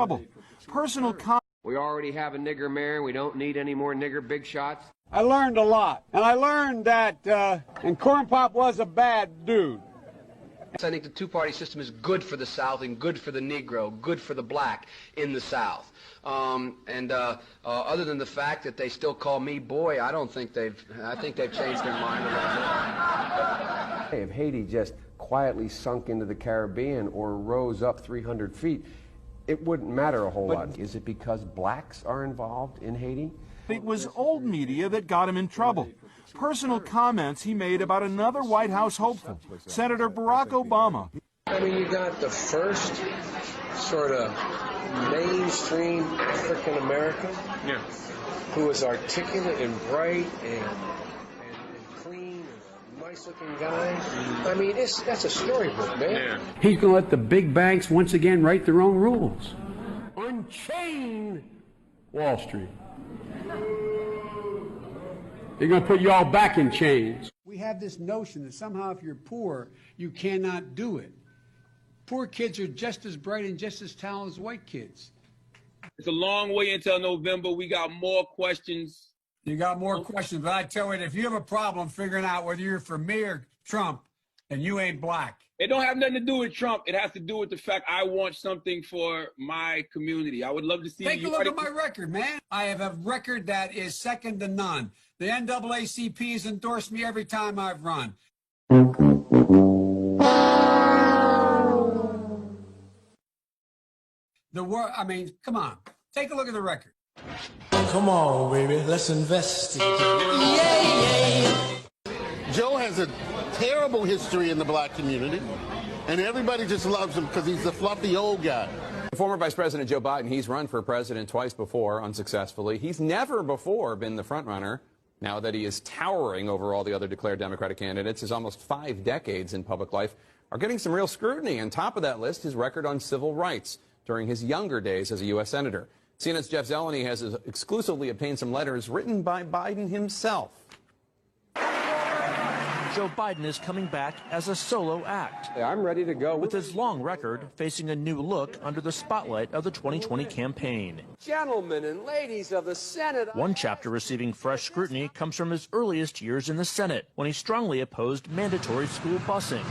trouble. Personal comment. We already have a nigger mayor. We don't need any more nigger big shots. I learned a lot, and I learned that and Corn Pop was a bad dude. I think the two-party system is good for the South and good for the Negro, good for the black in the South. Other than the fact that they still call me boy, I think they've changed their mind a little bit. If Haiti just quietly sunk into the Caribbean or rose up 300 feet, it wouldn't matter a whole lot. Is it because blacks are involved in Haiti? It was old media that got him in trouble. Personal comments he made about another White House hopeful, Senator Barack Obama. I mean, you got the first sort of mainstream African American who was articulate and bright and clean and nice-looking guy. I mean, that's a storybook, man. Yeah. He's going to let the big banks once again write their own rules. Unchain Wall Street. They're going to put you all back in chains. We have this notion that somehow if you're poor, you cannot do it. Poor kids are just as bright and just as talented as white kids. It's a long way until November. We got more questions. You got more questions, but I tell you, if you have a problem figuring out whether you're for me or Trump, and you ain't black. It don't have nothing to do with Trump. It has to do with the fact I want something for my community. I would love to see. Take a look at my record, man. I have a record that is second to none. The NAACP has endorsed me every time I've run. I mean, come on. Take a look at the record. Come on, baby. Let's investigate. Joe has a terrible history in the black community, and everybody just loves him because he's the fluffy old guy. Former Vice President Joe Biden, he's run for president twice before, unsuccessfully. He's never before been the front runner. Now that he is towering over all the other declared Democratic candidates, his almost 5 decades in public life are getting some real scrutiny. On top of that list, his record on civil rights during his younger days as a U.S. Senator. CNN's Jeff Zeleny has exclusively obtained some letters written by Biden himself. Joe Biden is coming back as a solo act. I'm ready to go. With his long record facing a new look under the spotlight of the 2020 campaign. Gentlemen and ladies of the Senate. One chapter receiving fresh scrutiny comes from his earliest years in the Senate, when he strongly opposed mandatory school busing.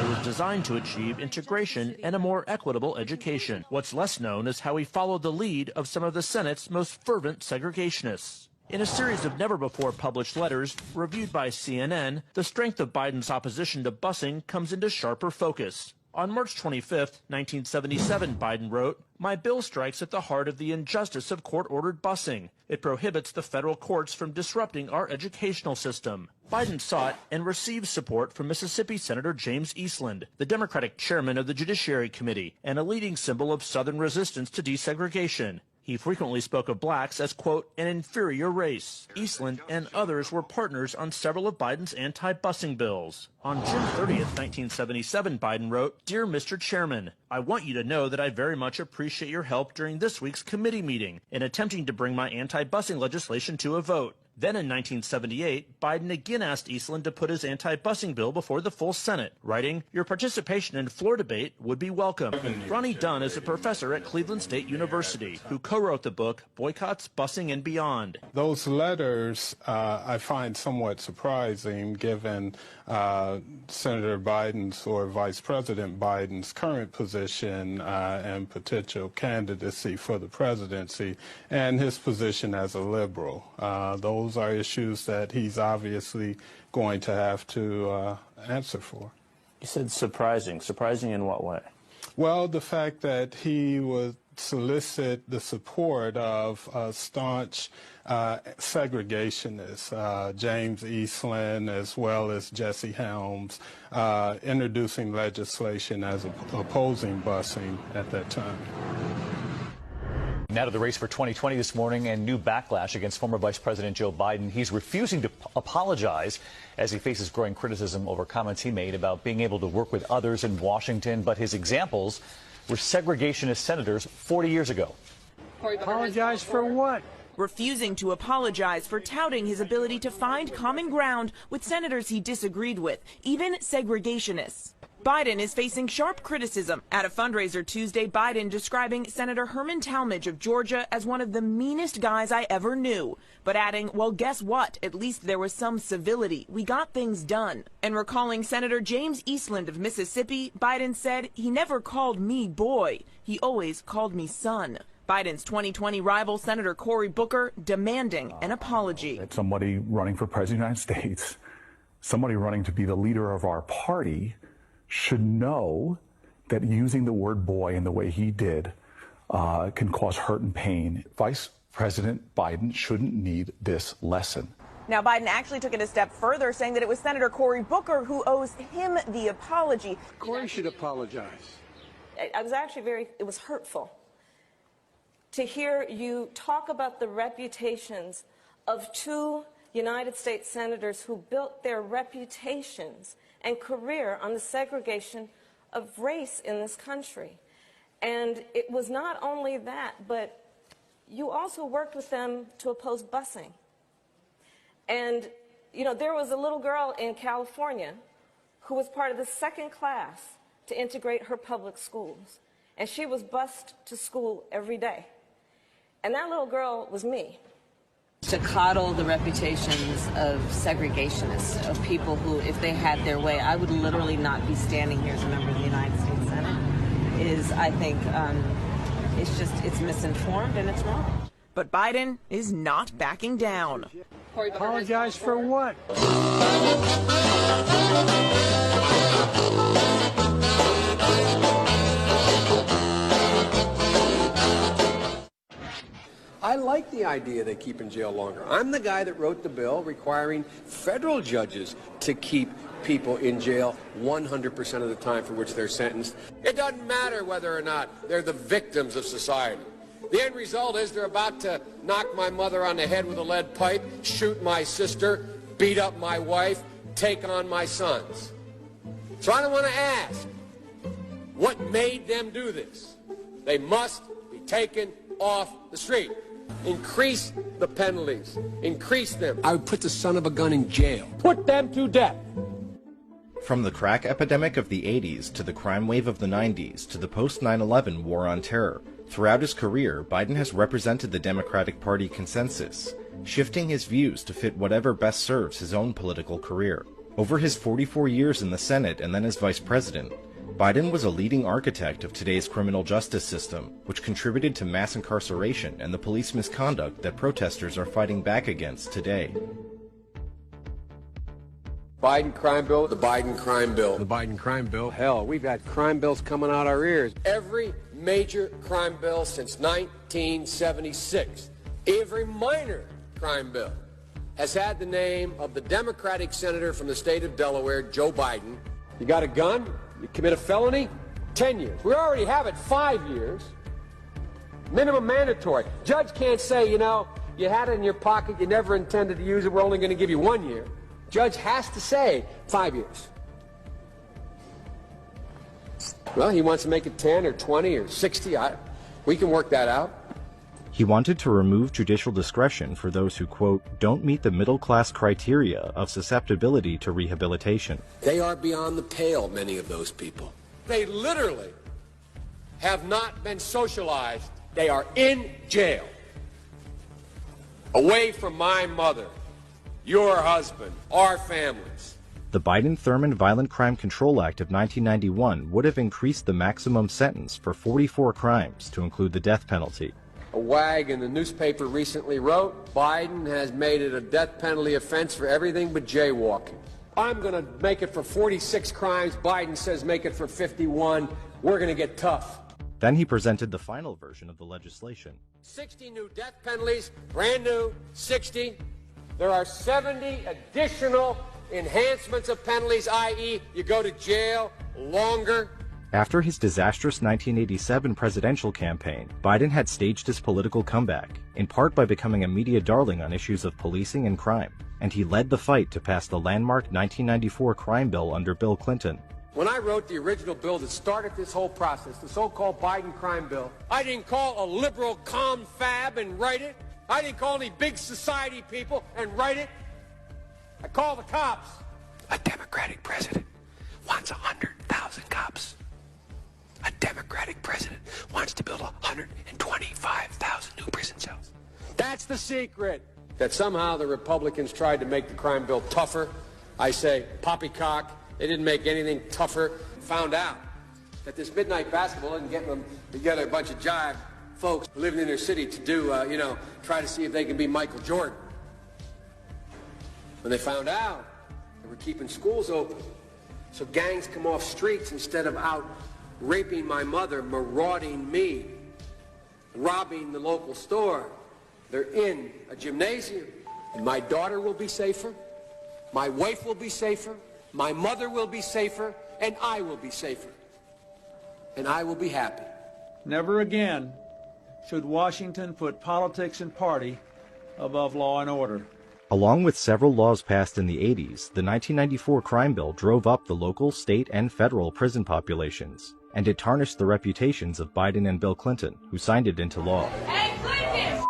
It was designed to achieve integration and a more equitable education. What's less known is how he followed the lead of some of the Senate's most fervent segregationists. In a series of never-before-published letters reviewed by CNN, the strength of Biden's opposition to busing comes into sharper focus. On March 25, 1977, Biden wrote, "My bill strikes at the heart of the injustice of court-ordered busing. It prohibits the federal courts from disrupting our educational system." Biden sought and received support from Mississippi Senator James Eastland, the Democratic chairman of the Judiciary Committee, and a leading symbol of Southern resistance to desegregation. He frequently spoke of blacks as, quote, an inferior race. Eastland and others were partners on several of Biden's anti-busing bills. On June 30th, 1977, Biden wrote, "Dear Mr. Chairman, I want you to know that I very much appreciate your help during this week's committee meeting in attempting to bring my anti-busing legislation to a vote." Then in 1978, Biden again asked Eastland to put his anti-busing bill before the full Senate, writing, "Your participation in floor debate would be welcome." Ronnie Dunn is a professor at Cleveland State University who co-wrote the book Boycotts, Busing, and Beyond. Those letters I find somewhat surprising given Senator Biden's or Vice President Biden's current position and potential candidacy for the presidency and his position as a liberal. Those are issues that he's obviously going to have to answer for. You said surprising. Surprising in what way? Well, the fact that he would solicit the support of staunch segregationists, James Eastland as well as Jesse Helms, introducing legislation as opposing busing at that time. Now to the race for 2020 this morning and new backlash against former Vice President Joe Biden. He's refusing to apologize as he faces growing criticism over comments he made about being able to work with others in Washington. But his examples were segregationist senators 40 years ago. Apologize for what? Refusing to apologize for touting his ability to find common ground with senators he disagreed with, even segregationists. Biden is facing sharp criticism. At a fundraiser Tuesday, Biden describing Senator Herman Talmadge of Georgia as one of the meanest guys I ever knew, but adding, well, guess what? At least there was some civility. We got things done. And recalling Senator James Eastland of Mississippi, Biden said, he never called me boy. He always called me son. Biden's 2020 rival, Senator Cory Booker, demanding an apology. Somebody running for president of the United States, somebody running to be the leader of our party, should know that using the word boy in the way he did can cause hurt and pain. Vice President Biden shouldn't need this lesson. Now, Biden actually took it a step further, saying that it was Senator Cory Booker who owes him the apology. Cory should apologize. It was hurtful to hear you talk about the reputations of two United States senators who built their reputations and career on the segregation of race in this country. And it was not only that, but you also worked with them to oppose busing. And, you know, there was a little girl in California who was part of the second class to integrate her public schools. And she was bused to school every day. And that little girl was me. To coddle the reputations of segregationists, of people who, if they had their way, I would literally not be standing here as a member of the United States Senate, is, I think, it's misinformed and it's wrong. But Biden is not backing down. Apologize for what? I like the idea they keep in jail longer. I'm the guy that wrote the bill requiring federal judges to keep people in jail 100% of the time for which they're sentenced. It doesn't matter whether or not they're the victims of society. The end result is they're about to knock my mother on the head with a lead pipe, shoot my sister, beat up my wife, take on my sons. So I don't want to ask, what made them do this? They must be taken off the street. Increase the penalties. Increase them. I would put the son of a gun in jail. Put them to death. From the crack epidemic of the 80s to the crime wave of the 90s to the post-9/11 war on terror, throughout his career, Biden has represented the Democratic Party consensus, shifting his views to fit whatever best serves his own political career. Over his 44 years in the Senate and then as vice president, Biden was a leading architect of today's criminal justice system, which contributed to mass incarceration and the police misconduct that protesters are fighting back against today. Biden crime bill, the Biden crime bill. The Biden crime bill. Hell, we've had crime bills coming out our ears. Every major crime bill since 1976, every minor crime bill has had the name of the Democratic senator from the state of Delaware, Joe Biden. You got a gun? You commit a felony? 10 years. We already have it 5 years. Minimum mandatory. Judge can't say, you know, you had it in your pocket, you never intended to use it, we're only going to give you 1 year. Judge has to say 5 years. Well, he wants to make it 10 or 20 or 60. We can work that out. He wanted to remove judicial discretion for those who, quote, don't meet the middle-class criteria of susceptibility to rehabilitation. They are beyond the pale, many of those people. They literally have not been socialized. They are in jail. Away from my mother, your husband, our families. The Biden-Thurman Violent Crime Control Act of 1991 would have increased the maximum sentence for 44 crimes to include the death penalty. A wag in the newspaper recently wrote, Biden has made it a death penalty offense for everything but jaywalking. I'm going to make it for 46 crimes. Biden says make it for 51. We're going to get tough. Then he presented the final version of the legislation. 60 new death penalties, brand new, 60. There are 70 additional enhancements of penalties, i.e., you go to jail longer. After his disastrous 1987 presidential campaign, Biden had staged his political comeback, in part by becoming a media darling on issues of policing and crime, and he led the fight to pass the landmark 1994 crime bill under Bill Clinton. When I wrote the original bill that started this whole process, the so-called Biden crime bill, I didn't call a liberal confab and write it. I didn't call any big society people and write it. I called the cops. A Democratic president wants 100,000 cops. A Democratic president wants to build 125,000 new prison cells. That's the secret. That somehow the Republicans tried to make the crime bill tougher. I say, poppycock. They didn't make anything tougher. Found out that this midnight basketball isn't getting them together, a bunch of jive folks living in their city to do, try to see if they can be Michael Jordan. When they found out, they were keeping schools open. So gangs come off streets instead of out raping my mother, marauding me, robbing the local store. They're in a gymnasium, and my daughter will be safer, my wife will be safer, my mother will be safer, and I will be safer. And I will be happy. Never again should Washington put politics and party above law and order. Along with several laws passed in the 80s, the 1994 crime bill drove up the local, state, and federal prison populations, and it tarnished the reputations of Biden and Bill Clinton, who signed it into law. Hey, Clinton!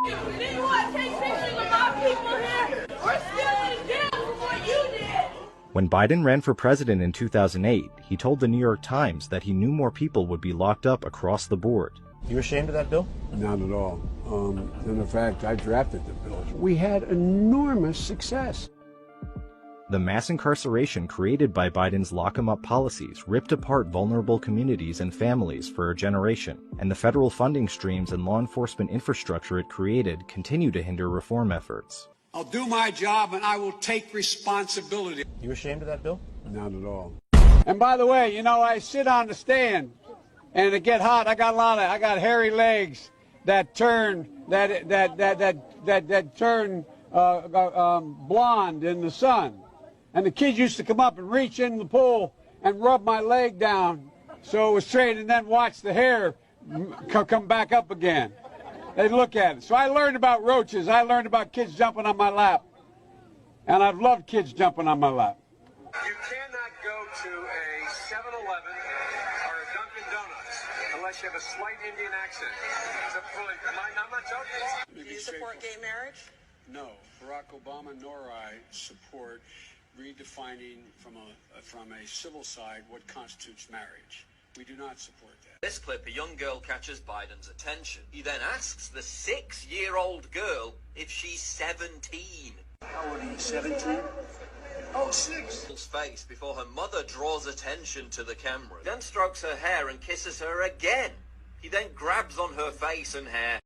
You didn't want to take pictures of my people here! We're still in jail for what you did! When Biden ran for president in 2008, he told the New York Times that he knew more people would be locked up across the board. You ashamed of that bill? Not at all. In fact, I drafted the bill. We had enormous success. The mass incarceration created by Biden's lock-em-up policies ripped apart vulnerable communities and families for a generation, and the federal funding streams and law enforcement infrastructure it created continue to hinder reform efforts. I'll do my job and I will take responsibility. You ashamed of that bill? Not at all. And by the way, I sit on the stand and it get hot. I got hairy legs that turn blonde in the sun. And the kids used to come up and reach in the pool and rub my leg down so it was straight, and then watch the hair come back up again. They'd look at it. So I learned about roaches. I learned about kids jumping on my lap. And I've loved kids jumping on my lap. You cannot go to a 7-Eleven or a Dunkin' Donuts unless you have a slight Indian accent. I'm not joking. Do you support gay marriage? No, Barack Obama nor I support redefining from a civil side what constitutes marriage. We do not support that. This clip, a young girl catches Biden's attention. He then asks the 6-year-old girl if she's 17. How old are you, 17? Oh, 6. Face before her mother draws attention to the camera. Then strokes her hair and kisses her again. He then grabs on her face and hair.